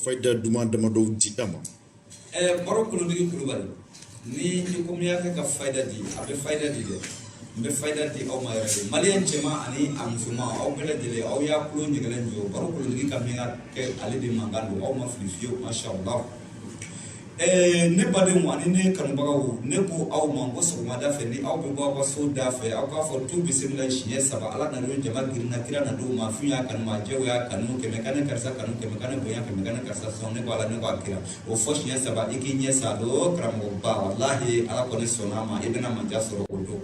fayda duma dama do ditama baro kulubali ni ko mi yake ka fayda di abe fayda di de be fayda di o ma yare malian jema ani amsuma o bela di le o ya kulo ni gelen jo baro kulubali ka mi ke ali di mangando o ma flifio mashallah ne bademu ani ne kanubagaw ne ko aw man ko sogoma da fe ni aw be bɔ so da fe aw ka fɔ tu bisimila siɲɛ saba ala na no jama girina kira na do ma fiya kan ma jew ya kanu kɛmɛ kan karisa kanu kɛmɛ kan bonya kɛmɛ kan karisa sɔn ne ko ala ne ko akira o fɔ siɲɛ saba i k'i ɲɛ sa do karamɔgɔ ba wallahi ala ko ne sɔnna ma i bɛna manja sɔrɔ o do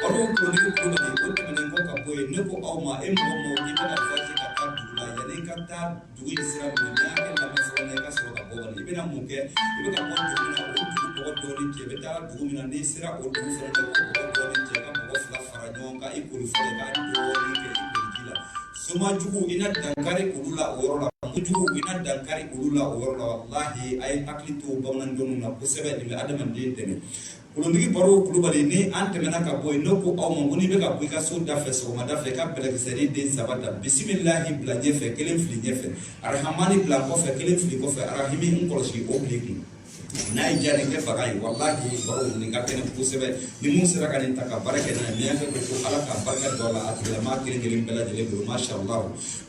olu kuloni kulubali o tɛmɛnen kɔ ka bɔ yen ne ko aw ma e mɔgɔ mɔgɔ i bɛna fati ka taa dugu la yanni ka taa dugu in sira minɛ n'i y'a kɛ lamɛn fɔlɔ na i ka sɔrɔ ka bɔ i bɛna mun kɛ i bɛ ka bɔ dugu min na o dugu mɔgɔ dɔɔni cɛ i bɛ taa dugu min na n'i sera o dugu fana na o mɔgɔ dɔɔni cɛ ka mɔgɔ fila fara ɲɔgɔn kan i kori fɔlɔ ka dɔɔni kɛ i biriki la soma jugu i na dankari olu la o yɔrɔ la jugu i na dankari olu la o yɔrɔ la walahi a ye hakili to bamanandenw na kosɛbɛ nin bɛ adamaden dɛmɛ kolondigi baro kulubali ni an tɛmɛna ka bɔ yen n'o ko aw ma ko n'i bɛ ka bɔ i ka so da fɛ sɔgɔmada fɛ i ka bɛlɛkisɛni den saba ta bisimilahi bila ɲɛfɛ kelen fili ɲɛfɛ arahamani bila kɔfɛ kelen fili kɔfɛ arahimi n kɔlɔsi o bile kun n'a ye diya nin kɛ baga ye walahi baro nin ka kɛnɛ kosɛbɛ ni mun sera ka nin ta ka baara kɛ n'a ye n'i y'a kɛ ko ala ka barika don a la a tigilamaa kelen kelen bɛɛ lajɛlen bolo mashallah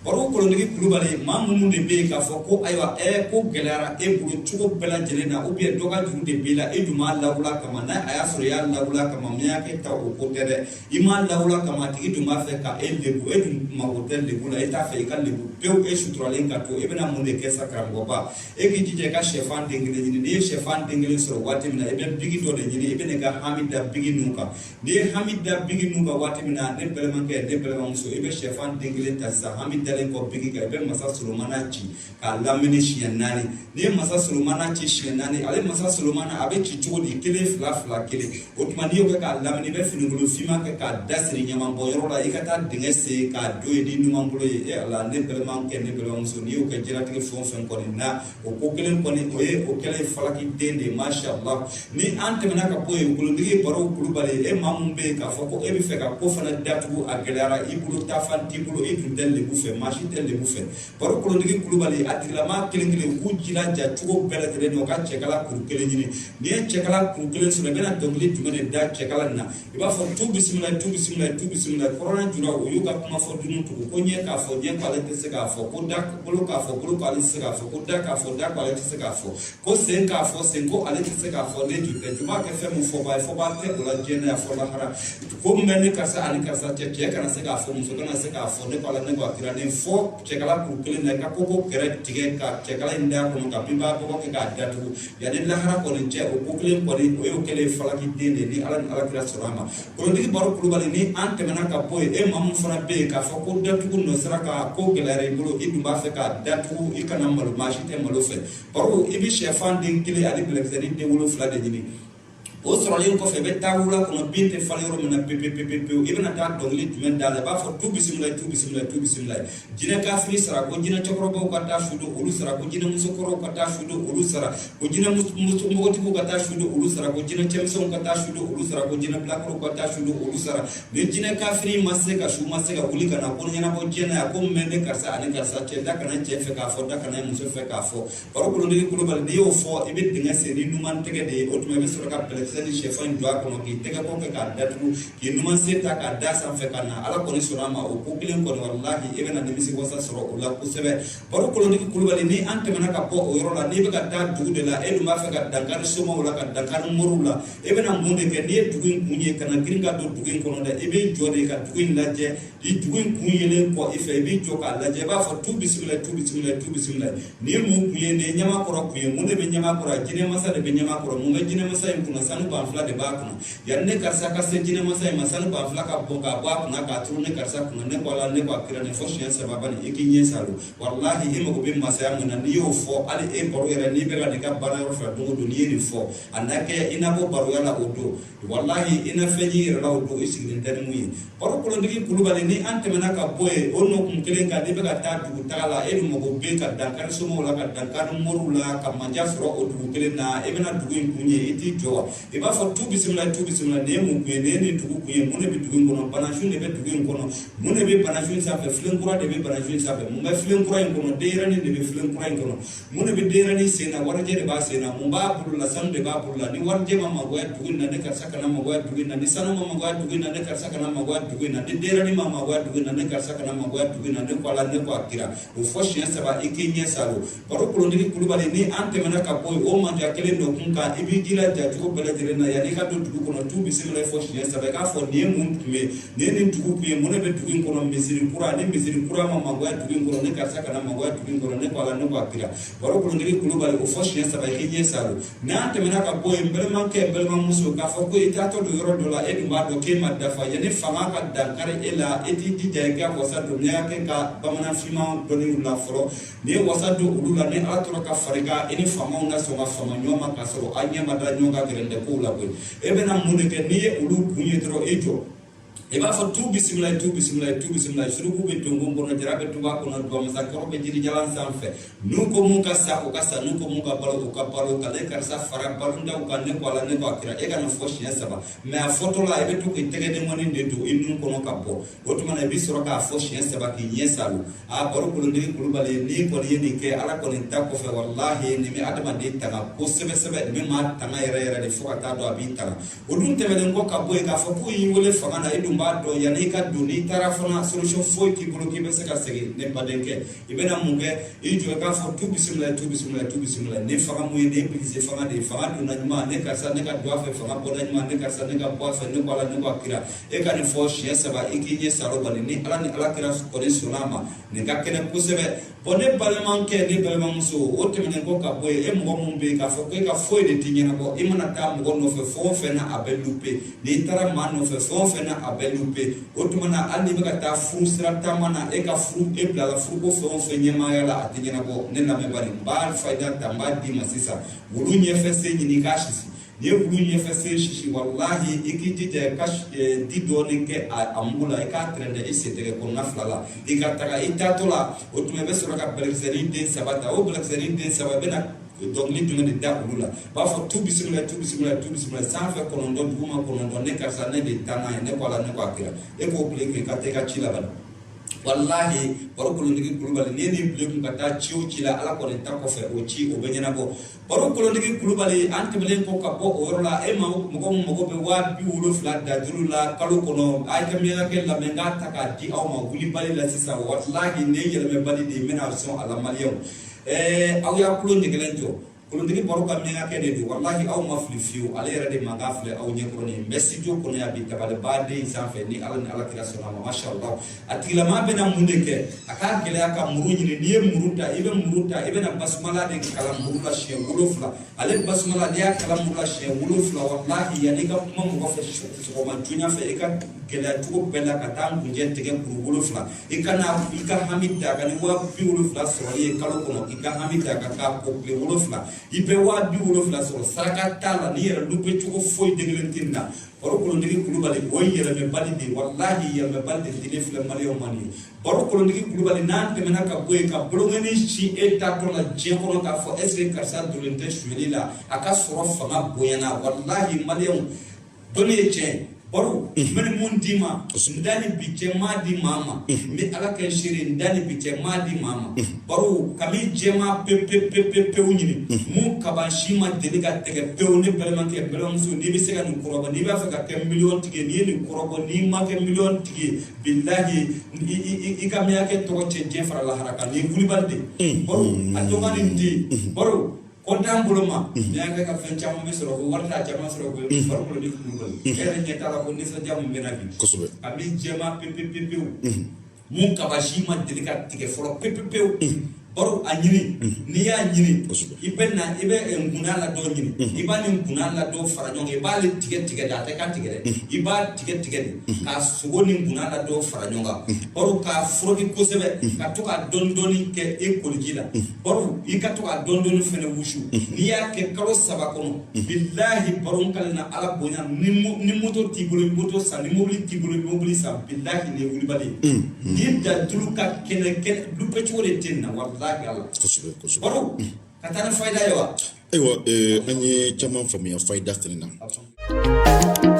baro kolondigi kulubali maa minnu de bɛ yen k'a fɔ ko ayiwa ko gɛlɛyara e bolo cogo bɛɛ lajɛlen na dɔ ka juru de b'i la e dun m'a lawula kama n'a a y'a sɔrɔ i y'a lawula kama min y'a kɛ ta o ko tɛ dɛ i m'a lawula kama a tigi dun b'a fɛ ka e lebu e dun mago tɛ lebu la e t'a fɛ i ka lebu pewu e suturalen ka to e bɛna mun de kɛ sa karamɔgɔba e k'i jija i ka sɛfan den kelen ɲini n'i ye sɛfan den kelen sɔrɔ waati min na i bɛ bigi dɔ de ɲini i bɛ n'i ka hami da bigi ninnu kan n'i ye hami da bigi ninnu kan waati min na ne balimakɛ ne balimamuso i bɛ sɛfan den kelen ta sisan hami dalen kɔ bigi kan i bɛ masa solomana ci k'a lamini siɲɛ 4 n'i ye masa solomana ci siɲɛ 4 ale masa solomana a bɛ ci cogo di 1 2 2 1 o tuma n'i y'o kɛ k'a lamini i bɛ finikolo finman kɛ k'a da siri ɲamanbɔ yɔrɔ la i ka taa dingɛ sen k'a don yen ni ɲuman bolo ye e ala ne balimakɛ ne balimamuso n'i y'o kɛ diɲɛlatigɛ fɛn o fɛn kɔni na o ko kelen kɔni o ye o kɛlen falaki den de mashallah ni an tɛmɛna ka bɔ yen kolondigi baro kulubali e maa mun bɛ yen k'a fɔ ko e bɛ fɛ ka ko fana datugu a gɛlɛyara i bolo taafan t'i bolo e tun tɛ lebu fɛ maa si tɛ lebu fɛ baro kolondigi kulubali a tigilamaa kelen kelen k'u jilaja cogo bɛɛ lajɛlen na o ka cɛkala kuru kelen ɲini n'i ye cɛkala kuru kelen sɔrɔ i bɛna dɔnkili jumɛn de da cɛkala nin na i b'a fɔ tu bisimila tu bisimila tu bisimila kɔrɔna jura o y'u ka kuma fɔ dunun tugu ko ɲɛ k'a fɔ ɲɛ k'ale tɛ se k'a fɔ ko da bolo k'a fɔ bolo k'ale tɛ se k'a fɔ ko da k'a fɔ da k'ale tɛ se k'a fɔ ko sen k'a fɔ sen ko ale tɛ se k'a fɔ ne ju tɛ juma kɛ fɛn min fɔba ye fɔba tɛ o la diɲɛ na fɔ lahara ko min bɛ ne karisa ani karisa cɛ cɛ kana se k'a fɔ muso kana se k'a fɔ ne ko ala ne ko akira ne fɔ cɛkala kuru kelen na i ka koko kɛrɛ tigɛ ka cɛkala in da kɔnɔ ka binba bɔgɔ kɛ k'a datugu yanni lahara kɔni cɛ o ko kelen kɔni o y'o kɛlen falaki den de ni ala ni alakira sɔrɔ a ma kolondigi baro kulubali ni an tɛmɛna ka bɔ yen e maa mun fana bɛ yen k'a fɔ ko datugu nɔ sera ka ko gɛlɛyara i bolo i dun b'a fɛ k'a datugu i kana malo maa si tɛ malo fɛ baro i bɛ sɛfan den kelen ani bɛlɛkisɛni den 7 de ɲini o sɔrɔlen kɔfɛ i bɛ taa wula kɔnɔ bin tɛ falen yɔrɔ min na pewu i bɛna taa dɔnkili jumɛn da la i b'a fɔ tu bisimila tu bisimila tu bisimila jinɛ kafiri sara ko jinɛ cɛkɔrɔbaw ka taa su don olu sara ko jinɛ musokɔrɔbaw ka taa su don olu sara ko jinɛ npogotigiw ka taa su don olu sara ko jinɛ cɛmisɛnw ka taa su don olu sara ko jinɛ bilakorow ka taa su don olu sara ni jinɛ kafiri ma se ka su ma se ka wuli ka na ko ɲɛnabɔ diɲɛ na yan ko min bɛ ne karisa ani karisa cɛ da kana cɛ fɛ k'a fɔ da kana muso fɛ k'a fɔ baro kolondigi kulubali n'i y'o fɔ i bɛ dingɛ sen ni numan tɛgɛ de ye o tuma i bɛ sɔrɔ ka bɛlɛkisɛ ni sɛfan don a kɔnɔ k'i tɛgɛ bɔ kɛ k'a datugu k'i numan sen ta k'a da sanfɛ ka na ala kɔni sɔnna a ma o ko kelen kɔni walahi i bɛna nimisi wasa sɔrɔ o la kosɛbɛ baro kolondigi kulubali ni an tɛmɛna ka bɔ o yɔrɔ la n'i bɛ ka taa dugu de la e dun b'a fɛ ka dankari somaw la ka dankari moriw la e bɛna mun de kɛ n'i ye dugu in kun ye ka na girin ka don dugu in kɔnɔ dɛ i b'i jɔ de ka dugu in lajɛ ni dugu in kun yelen kɔ i fɛ i b'i jɔ k'a lajɛ i b'a fɔ tu bisimila tu bisimila tu bisimila ni ye mun kun ye nin ye ɲamakɔrɔ kun ye mun de bɛ ɲamakɔrɔ jinɛ masa de bɛ ɲamakɔrɔ mun bɛ jinɛ masa in kunna sanu ban fila de b'a kunna yanni ne karisa ka se jinɛ masa in ma sanu ban fila ka bɔ k'a bɔ a kunna k'a turu ne karisa kunna ne ko ala ne ko akira ne fɔ siɲɛ 3 bani i k'i ɲɛ salo walahi i mago bɛ masaya mun na n'i y'o fɔ hali e baro yɛrɛ n'i bɛ ka n'i ka baara yɔrɔ fɛ don o don n'i ye nin fɔ a na kɛ i n'a bɔ baroya la o don walahi i na fɛn y'i yɛrɛ la o don i sigilen tɛ ni mun ye baro kolondigi kulubali ni an tɛmɛna ka bɔ yen o nɔkun kelen kan n'i bɛ ka taa dugu taga la e dun mago bɛ ka dankari somaw la ka dankari moriw la ka manja sɔrɔ o dugu kelen na e bɛna dugu in kun ye i t'i jɔ wa e b'a fɔ tu bisimila ne mu kuye ne ni dugu kuye mun de bɛ dugu in kɔnɔ banafin de bɛ dugu in kɔnɔ mun de bɛ banafin sanfɛ filen kura de bɛ banafin sanfɛ mun bɛ filen kura in kɔnɔ denyɛrɛnin de bɛ filen kura in kɔnɔ mun de bɛ denyɛrɛnin sen na warijɛ de b'a sen na mun b'a bolo la sanu de b'a bolo la ni warijɛ ma magoya dugu in na ne karisa kana magoya dugu in na ni sanu ma magoya dugu in na ne karisa kana magoya dugu in na ni denyɛrɛnin ma magoya dugu in na ne karisa kana magoya dugu in na ne ko ala ne ko a kira o fɔ siɲɛ 3 i k'i ɲɛ salo baro kolondigi kulubali ni an tɛmɛna ka bɔ yen o manja kelen dɔ kun kan i b'i jilaja cogo bɛɛ lajɛlen na yanni i ka don dugu kɔnɔ tu bisimila fɔ siɲɛ 3 i k'a fɔ nin ye mun tun ye nin ye nin dugu kun ye mun de bɛ dugu in kɔnɔ misiri kura ni misiri kura ma magoya dugu in kɔnɔ ne karisa kana magoya dugu in kɔnɔ ne ko ala ne ko a kira baro kolondigi kulubali o fɔ siɲɛ 3 i k'i ɲɛ salo n'an tɛmɛna ka bɔ yen balimakɛ balimamuso k'a fɔ ko i taatɔ don yɔrɔ dɔ la e dun b'a dɔn k'e ma dafa yanni fanga ka dankari e la e t'i jija i ka wasa don n'i y'a kɛ ka bamananfinma dɔnniw la fɔlɔ n'i ye wasa don olu la ni ala tora ka fari kan i ni faamaw na sɔn ka fama ɲɔgɔn ma k'a sɔrɔ a ɲɛ ma da ɲɔgɔn ka gɛrɛntɛ kow la koyi e bɛna mun de kɛ n'i ye olu kun ye dɔrɔn e jɔ i b'a fɔ tu bisimila suruku bɛ dongon kɔnɔ jara bɛ tuba kɔnɔ duwamasakɔrɔ bɛ jirijalan sanfɛ n'u ko mun ka sa o ka sa n'u ko mun ka balo o ka balo ka le karisa fara balondaw kan ne ko ala ne ko a kira e kana fɔ siɲɛ 3 mais a fɔtɔ la i bɛ to k'i tɛgɛ denŋɔni de don i nun kɔnɔ ka bɔ o tuma na i bɛ sɔrɔ k'a fɔ siɲɛ 3 k'i ɲɛ salo a baro kolondigi kulubali n'i kɔni ye nin kɛ ala kɔni ta kɔfɛ walahi nin bɛ adamaden tanga kosɛbɛ nin bɛ maa tanga yɛrɛ de fo ka taa dɔn a b'i tanga o dun tɛmɛnen kɔ ka bɔ yen k'a fɔ k'u y'i wele fanga na i dun b'a dɔn yanni i ka don n'i taara fana solution foyi k'i bolo k'i bɛ se ka segin ne badenkɛ i bɛna mun kɛ i jɔ k'a fɔ tu bisimila ne fanga mun ye ne ye bilisi fanga de ye fanga donna ɲuman ne karisa ne ka don a fɛ fanga bɔda ɲuman ne karisa ne ka bɔ a fɛ ne ko ala ne ko a kira e ka nin fɔ siɲɛ 3 i k'i ɲɛ salo bali ni ala ni ala kira kɔni sɔnna a ma nin ka kɛnɛ kosɛbɛ bɔn ne balimakɛ ne balimamuso o tɛmɛnen kɔ ka bɔ yen e mɔgɔ mun bɛ yen k'a fɔ ko e ka foyi de tɛ ɲɛnabɔ i mana taa mɔgɔ nɔfɛ fɛn o fɛn na a bɛ lupe n'i taara maa nɔfɛ fɛn o fɛn na a bɛ lupe o tuma na hali n'i bɛ ka taa furu sira taama na e ka furu e bilala furuko fɛn o fɛn ɲɛmaaya la a tɛ ɲɛnabɔ ne lamɛnbali n b'a fayida ta n b'a d'i ma sisan wulu ɲɛfɛ sen ɲini i k'a sisi n'i ye wulu ɲɛfɛ sen sisi walahi i k'i jija i ka di dɔɔni kɛ a mugu la i k'a tɛrɛntɛ i sen tɛgɛ kɔnɔna 2 la i ka taga i taatɔ la o tuma i bɛ sɔrɔ ka bɛlɛkisɛnin den 3 ta o bɛlɛkisɛnin den 3 i bɛna dɔnkili jumɛn de da olu la b'a fɔ tu bisimila sanfɛ 9 duguma 9 ne karisa ne de taa n'a ye ne ko ala ne ko a kira e k'o bilen k'i ka taa i ka ci laban wallahi baro kolondigi kulubali n'i ye nin bilen kun ka taa ci o ci la ala kɔni ta kɔfɛ o ci o bɛ ɲɛnabɔ baro kolondigi kulubali an tɛmɛlen kɔ ka bɔ o yɔrɔ la e mɔgɔ min mago bɛ 70,000 da juru la kalo kɔnɔ a ye ka miyankɛ lamɛn k'a ta k'a di aw ma wulibali la sisan wallahi ne yɛlɛmɛbali de n bɛna sɔn a la maliyɛnw aw y'a kulo ɲɛgɛlen jɔ kolondigi baro ka miyankɛ de don wallahi aw ma fili fiyewu ale yɛrɛ de mankan filɛ aw ɲɛkɔrɔ nin n bɛ studio kɔnɔ yan bi tabalibaden sanfɛ ni ala ni ala kira sɔnna ma masha Allah a tigilama bɛna mun de kɛ a k'a gɛlɛya ka muru ɲini n'i ye muru ta i bɛ muru ta i bɛna basumala de kalan muru la siɲɛ 7 ale basumala n'i y'a kalan muru la siɲɛ 7 wallahi yanni i ka kuma mɔgɔ fɛ sɔgɔma joona fɛ i ka gɛlɛya cogo bɛɛ la ka taa ngunjɛ tigɛ kuru 7 i ka hami da ka ni 70,000 sɔrɔli ye kalo kɔnɔ i ka hami da ka k'a ko tile 7 i bɛ 70,000 sɔrɔ saraka t'a la ni yɛrɛ lupe cogo foyi degelen tɛ nin na baro kolondigi kulubali o ye yɛlɛmɛbali de wallahi yɛlɛmɛbali de dilen filɛ maliyɛnw ma nin ye baro kolondigi kulubali n'an tɛmɛna ka bɔ yen ka bolongɛni ci e taatɔ la diɲɛ kɔnɔ k'a fɔ est ce que karisa donnen tɛ suyɛli la a ka sɔrɔ fanga bonyana wallahi maliyɛnw dɔnni ye tiɲɛ baro mɛni mun d'i ma n da ni bi cɛ m'a di maa ma n bɛ ala kɛ seere n da ni bi cɛ m'a di maa ma baro kami jɛma pewu ɲini mun kaban si ma deli ka tɛgɛ pewu ne balimakɛ balimamuso n'i bɛ se ka nin kɔrɔbɔ n'i b'a fɛ ka kɛ miliyɔn tigi n'i ye nin kɔrɔbɔ n'i ma kɛ miliyɔn tigi bilahi i ka miyankɛ tɔgɔ cɛ diɲɛ fara lahara kan nin ye wulibali de baro a dɔgɔnin den baro ko t'an bolo ma miyankɛ ka fɛn caman bɛ sɔrɔ ko wari t'a caman sɔrɔ ko baro kolondigi kulubali e yɛrɛ ɲɛ t'a la ko nisɔndiya mun bɛ na bi a bɛ jɛma pewu mun kaba si ma deli ka tigɛ fɔlɔ pewu baro a ɲini n'i y'a ɲini i bɛ nkuna la dɔ ɲini i b'a ni nkuna la dɔ fara ɲɔgɔn kan i b'ale tigɛ de a tɛ kan tigɛ dɛ i b'a tigɛ de k'a sogo ni nkuna la dɔ fara ɲɔgɔn kan baro k'a foroki kosɛbɛ ka to ka dɔɔni kɛ e koliji la baro i ka to ka dɔɔni fɛnɛ wusu n'i y'a kɛ kalo 3 kɔnɔ bilahi baro n kale na ala bonya ni moto t'i bolo moto san ni mobili t'i bolo mobili san bilahi nin ye wulibali n'i da tulu ka kɛnɛ lupe cogo de tɛ nin na wallahi baro ka taa ni fayida ye wa ayiwa an ye caman faamuya fayida fɛnɛ na